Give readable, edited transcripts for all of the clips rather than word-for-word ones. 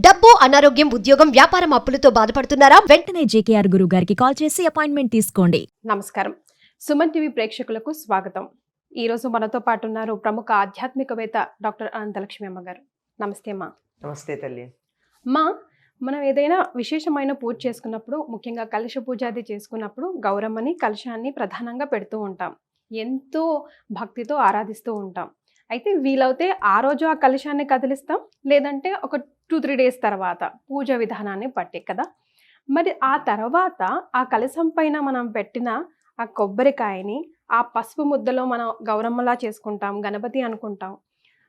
డబ్బు, అనారోగ్యం, ఉద్యోగం, వ్యాపారం అప్పులతో బాధపడుతున్నారా? వెంటనే జేకేఆర్ గురువు గారికి కాల్ చేసి అపాయింట్మెంట్ తీసుకోండి. నమస్కారం. సుమన్ టీవీ ప్రేక్షకులకు స్వాగతం. ఈరోజు మనతో పాటు ఉన్నారు ప్రముఖ ఆధ్యాత్మికవేత్త డాక్టర్ అనంతలక్ష్మి అమ్మ గారు. నమస్తే అమ్మా. నమస్తే తల్లి. అమ్మా, మనం ఏదైనా విశేషమైన పూజ చేసుకున్నప్పుడు, ముఖ్యంగా కలశ పూజ అది చేసుకున్నప్పుడు గౌరమ్మని, కలశాన్ని ప్రధానంగా పెడుతూ ఉంటాం. ఎంతో భక్తితో ఆరాధిస్తూ ఉంటాం. అయితే వీలైతే ఆ రోజు ఆ కలశాన్ని కదిలిస్తాం, లేదంటే ఒక 2-3 డేస్ తర్వాత పూజ విధానాన్ని బట్టి కదా. మరి ఆ తర్వాత ఆ కలశం పైన మనం పెట్టిన ఆ కొబ్బరికాయని ఆ పసుపు ముద్దలో మనం గౌరమ్మలా చేసుకుంటాం, గణపతి అనుకుంటాం,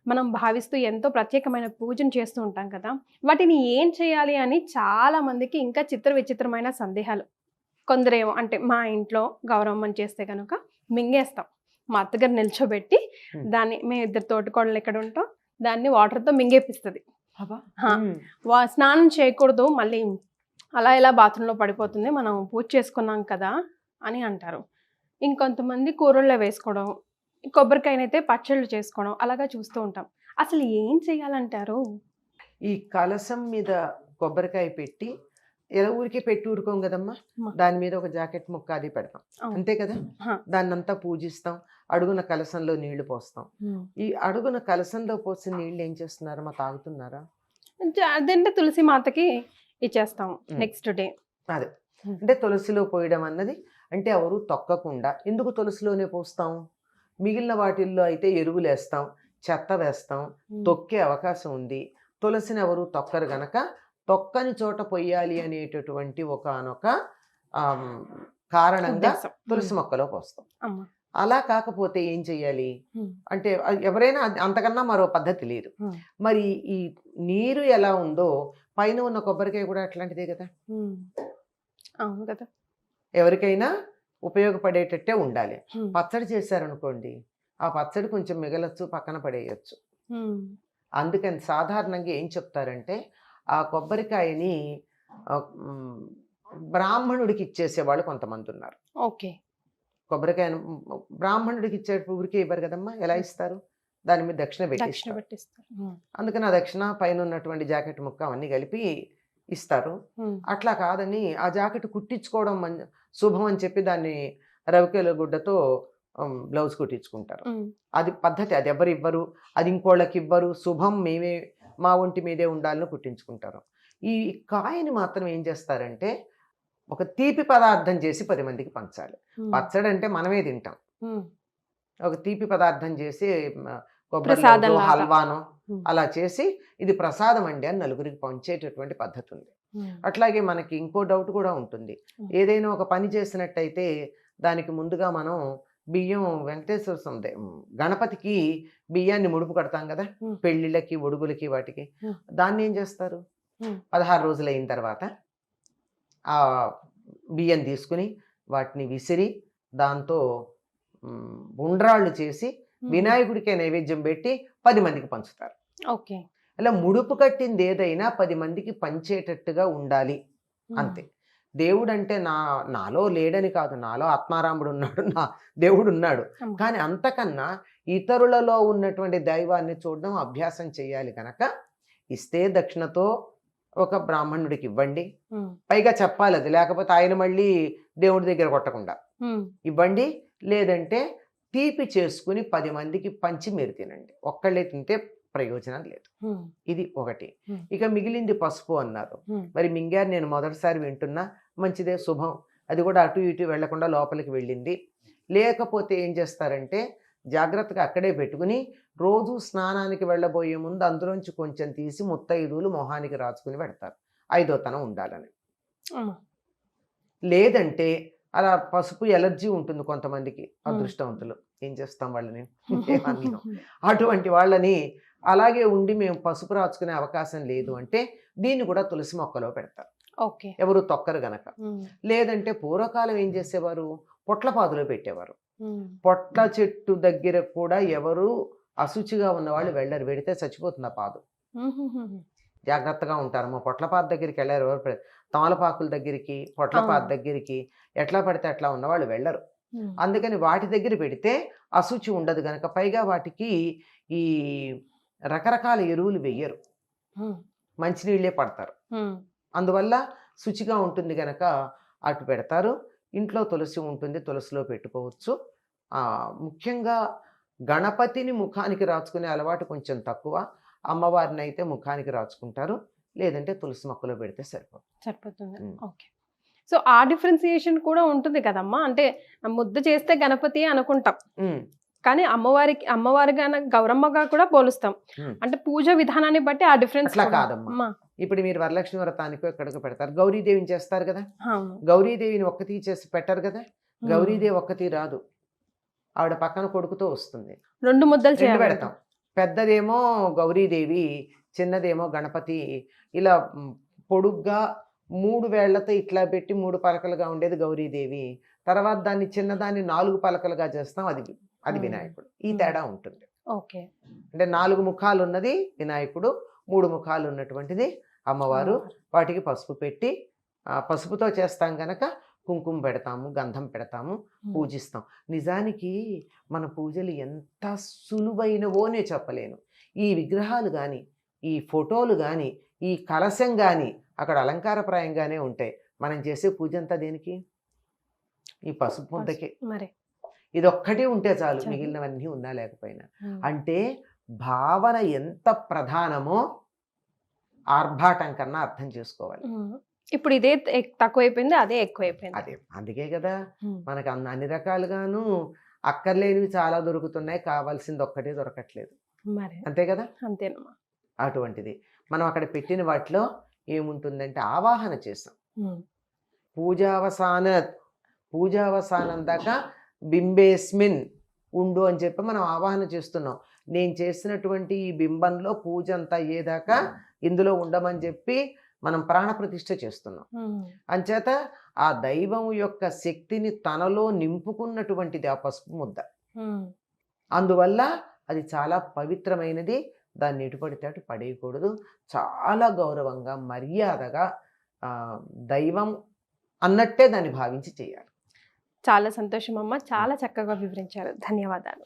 మనం భావిస్తూ ఎంతో ప్రత్యేకమైన పూజను చేస్తూ ఉంటాం కదా. వాటిని ఏం చేయాలి అని చాలా మందికి ఇంకా చిత్ర విచిత్రమైన సందేహాలు. కొందరేమో అంటే మా ఇంట్లో గౌరమ్మని చేస్తే కనుక మింగేస్తాం, మా అత్తగారు నిల్చోబెట్టి దాన్ని, మేము ఇద్దరు తోటికోడలు ఎక్కడ ఉంటాం, దాన్ని వాటర్తో మింగేపిస్తుంది. స్నానం చేయకూడదు, మళ్ళీ అలా ఇలా బాత్రూంలో పడిపోతుంది, మనం పూజ చేసుకున్నాం కదా అని అంటారు. ఇంకొంతమంది కూరల్లో వేసుకోవడం, కొబ్బరికాయనైతే పచ్చళ్ళు చేసుకోవడం, అలాగా చూస్తూ ఉంటాం. అసలు ఏం చేయాలంటారు? ఈ కలసం మీద కొబ్బరికాయ పెట్టి ఎలా ఊరికే పెట్టి ఊరుకోం కదమ్మా, దాని మీద ఒక జాకెట్ ముక్క అది పెడతాం, అంతే కదా. దాన్నంతా పూజిస్తాం, అడుగున కలసంలో నీళ్లు పోస్తాం. ఈ అడుగున కలసంలో పోసిన నీళ్లు ఏం చేస్తున్నారమ్మా, తాగుతున్నారా? అదంటే తులసి మాతకి ఇచ్చేస్తాం నెక్స్ట్ డే. అదే అంటే తులసిలో పోయడం అన్నది అంటే ఎవరు తొక్కకుండా. ఎందుకు తులసిలోనే పోస్తాం? మిగిలిన వాటిల్లో అయితే ఎరువులు వేస్తాం, చెత్త వేస్తాం, తొక్కే అవకాశం ఉంది. తులసిని ఎవరు తొక్కరు గనక తొక్కని చోట పొయ్యాలి అనేటటువంటి ఒకనొక కారణంగా తులసి మొక్కలో పోస్తాం. అలా కాకపోతే ఏం చెయ్యాలి అంటే, ఎవరైనా అంతకన్నా మరో పద్ధతి లేదు. మరి ఈ నీరు ఎలా ఉందో పైన ఉన్న కొబ్బరికాయ కూడా అట్లాంటిదే కదా. అవును కదా. ఎవరికైనా ఉపయోగపడేటట్టే ఉండాలి. పచ్చడి చేశారనుకోండి, ఆ పచ్చడి కొంచెం మిగలొచ్చు, పక్కన పడేయచ్చు. అందుకని సాధారణంగా ఏం చెప్తారంటే, ఆ కొబ్బరికాయని బ్రాహ్మణుడికి ఇచ్చేసేవాళ్ళు కొంతమంది ఉన్నారు. ఓకే. కొబ్బరికాయను బ్రాహ్మణుడికి ఇచ్చేటప్పుడు ఊరికే ఇవ్వరు కదమ్మా, ఎలా ఇస్తారు? దాని మీద దక్షిణ పెట్టిస్తారు. అందుకని ఆ దక్షిణ పైన ఉన్నటువంటి జాకెట్ ముక్క అవన్నీ కలిపి ఇస్తారు. అట్లా కాదని ఆ జాకెట్ కుట్టించుకోవడం శుభం అని చెప్పి దాన్ని రవికేల గుడ్డతో బ్లౌజ్ కుట్టించుకుంటారు. అది పద్ధతి, అది ఎవరు ఇవ్వరు, అది ఇంకోళ్ళకి ఇవ్వరు, శుభం మేమే మా ఒంటి మీదే ఉండాలని కుట్టించుకుంటారు. ఈ కాయని మాత్రం ఏం చేస్తారంటే ఒక తీపి పదార్థం చేసి 10 మందికి పంచాలి. పచ్చడి అంటే మనమే తింటాం, ఒక తీపి పదార్థం చేసి కొబ్బరి హల్వానో అలా చేసి ఇది ప్రసాదం అండి అని నలుగురికి పంచేటటువంటి పద్ధతి ఉంది. అట్లాగే మనకి ఇంకో డౌట్ కూడా ఉంటుంది. ఏదైనా ఒక పని చేసినట్టయితే దానికి ముందుగా మనం బియ్యం, వెంకటేశ్వర స్వామి గణపతికి బియ్యాన్ని ముడుపు కడతాం కదా, పెళ్లిళ్ళకి, ఒడుగులకి, వాటికి. దాన్ని ఏం చేస్తారు? 16 రోజులు అయిన తర్వాత ఆ బియ్యం తీసుకుని వాటిని విసిరి దాంతో ఉండ్రాళ్ళు చేసి వినాయకుడికే నైవేద్యం పెట్టి 10 మందికి పంచుతారు. ఓకే. అలా ముడుపు కట్టింది ఏదైనా 10 మందికి పంచేటట్టుగా ఉండాలి, అంతే. దేవుడు అంటే నాలో లేడని కాదు, నాలో ఆత్మారాముడు ఉన్నాడు, నా దేవుడు ఉన్నాడు. కానీ అంతకన్నా ఇతరులలో ఉన్నటువంటి దైవాన్ని చూడడం అభ్యాసం చేయాలి కనుక ఇస్తే దక్షిణతో ఒక బ్రాహ్మణుడికి ఇవ్వండి, పైగా చెప్పాలి అది, లేకపోతే ఆయన మళ్ళీ దేవుడి దగ్గర కొట్టకుండా ఇవ్వండి. లేదంటే తీపి చేసుకుని 10 మందికి పంచి మీరు తినండి, ఒక్కళ్ళే తింటే ప్రయోజనం లేదు. ఇది ఒకటి. ఇక మిగిలింది పసుపు అన్నారు. మరి మింగారు, నేను మొదటిసారి వింటున్నా, మంచిదే, శుభం. అది కూడా అటు ఇటు వెళ్లకుండా లోపలికి వెళ్ళింది. లేకపోతే ఏం చేస్తారంటే జాగ్రత్తగా అక్కడే పెట్టుకుని రోజు స్నానానికి వెళ్ళబోయే ముందు అందులోంచి కొంచెం తీసి ముత్తైదువులు మొహానికి రాచుకుని పెడతారు, 5వ తనం ఉండాలని. లేదంటే అలా పసుపు ఎలర్జీ ఉంటుంది కొంతమందికి, అదృష్టవంతులు, ఏం చేస్తాం వాళ్ళని, అటువంటి వాళ్ళని అలాగే ఉండి మేము పసుపు రాచుకునే అవకాశం లేదు అంటే దీన్ని కూడా తులసి మొక్కలో పెడతారు, ఎవరు తొక్కరు గనక. లేదంటే పూర్వకాలం ఏం చేసేవారు, పొట్లపాదులో పెట్టేవారు. పొట్ల చెట్టు దగ్గర కూడా ఎవరు అశుచిగా ఉన్నవాళ్ళు వెళ్ళరు, వెడితే చచ్చిపోతుంది ఆ పాదు. జాగ్రత్తగా ఉంటారు. మా పొట్లపాదు దగ్గరికి వెళ్ళారు ఎవరు, తమలపాకుల దగ్గరికి, పొట్లపాదు దగ్గరికి ఎట్లా పడితే అట్లా ఉన్నవాళ్ళు వెళ్ళరు. అందుకని వాటి దగ్గర పెడితే అశుచి ఉండదు కనుక. పైగా వాటికి ఈ రకరకాల ఎరువులు వెయ్యరు. మంచినీళ్ళే పడతారు. అందువల్ల శుచిగా ఉంటుంది గనక అటు పెడతారు. ఇంట్లో తులసి ఉంటుంది, తులసిలో పెట్టుకోవచ్చు. ముఖ్యంగా గణపతిని ముఖానికి రాచుకునే అలవాటు కొంచెం తక్కువ. అమ్మవారిని అయితే ముఖానికి రాచుకుంటారు, లేదంటే తులసి మొక్కలో పెడితే సరిపోతుంది. ఓకే. సో ఆ డిఫరెన్సియేషన్ కూడా ఉంటుంది కదమ్మా. అంటే ముద్ద చేస్తే గణపతి అనుకుంటాం, కానీ అమ్మవారి గౌరమ్మగా కూడా పోలుస్తాం. అంటే పూజ విధానాన్ని బట్టి ఆ డిఫరెన్స్ అట్లా కాదమ్మా. ఇప్పుడు మీరు వరలక్ష్మి వ్రతానికి ఎక్కడికి పెడతారు, గౌరీదేవిని చేస్తారు కదా, గౌరీదేవిని ఒక్కతి చేసి పెట్టరు కదా. గౌరీదేవి ఒక్కతి రాదు, ఆవిడ పక్కన కొడుకుతో వస్తుంది. 2 ముద్దలు పెడతాం. పెద్దదేమో గౌరీదేవి, చిన్నదేమో గణపతి. ఇలా పొడుగ్గా 3 వేళ్లతో ఇట్లా పెట్టి 3 పలకలుగా ఉండేది గౌరీదేవి. తర్వాత దాన్ని చిన్నదాన్ని 4 పలకలుగా చేస్తాం, అది వినాయకుడు. ఈ తేడా ఉంటుంది. ఓకే. అంటే 4 ముఖాలు ఉన్నది వినాయకుడు, 3 ముఖాలు ఉన్నటువంటిది అమ్మవారు. వాటికి పసుపు పెట్టి, పసుపుతో చేస్తాం గనక కుంకుమ పెడతాము, గంధం పెడతాము, పూజిస్తాం. నిజానికి మన పూజలు ఎంత సులువైనవోనే చెప్పలేను. ఈ విగ్రహాలు కానీ, ఈ ఫోటోలు కానీ, ఈ కలశం కానీ అక్కడ అలంకారప్రాయంగానే ఉంటాయి. మనం చేసే పూజ అంతా దేనికి? ఈ పసుపు ముద్దకే. ఇది ఒక్కటే ఉంటే చాలు, మిగిలినవన్నీ ఉన్నా లేకపోయినా. అంటే భావన ఎంత ప్రధానమో ఆర్భాటం కన్నా అర్థం చేసుకోవాలి. ఇప్పుడు ఇదే తక్కువైపోయింది, అదే ఎక్కువైపోయింది. అదే అందుకే కదా మనకు అన్ని రకాలుగాను అక్కర్లేనివి చాలా దొరుకుతున్నాయి, కావాల్సింది ఒక్కటే దొరకట్లేదు. అంతే కదా. అంతేనమ్మా. అటువంటిది మనం అక్కడ పెట్టిన వాటిలో ఏముంటుందంటే ఆవాహన చేసాం. పూజావసానం దాకా బింబేస్మిన్ ఉండు అని చెప్పి మనం ఆవాహన చేస్తున్నాం. నేను చేసినటువంటి ఈ బింబంలో పూజ అంతా అయ్యేదాకా ఇందులో ఉండమని చెప్పి మనం ప్రాణప్రతిష్ఠ చేస్తున్నాం. అంచేత ఆ దైవం యొక్క శక్తిని తనలో నింపుకున్నటువంటిది ఆ పసుపు ముద్ద. అందువల్ల అది చాలా పవిత్రమైనది. దాన్ని ఎటు పడితే అటు పడేయకూడదు. చాలా గౌరవంగా, మర్యాదగా దైవం అన్నట్టే దాన్ని భావించి చేయాలి. చాలా సంతోషం అమ్మ, చాలా చక్కగా వివరించారు. ధన్యవాదాలు.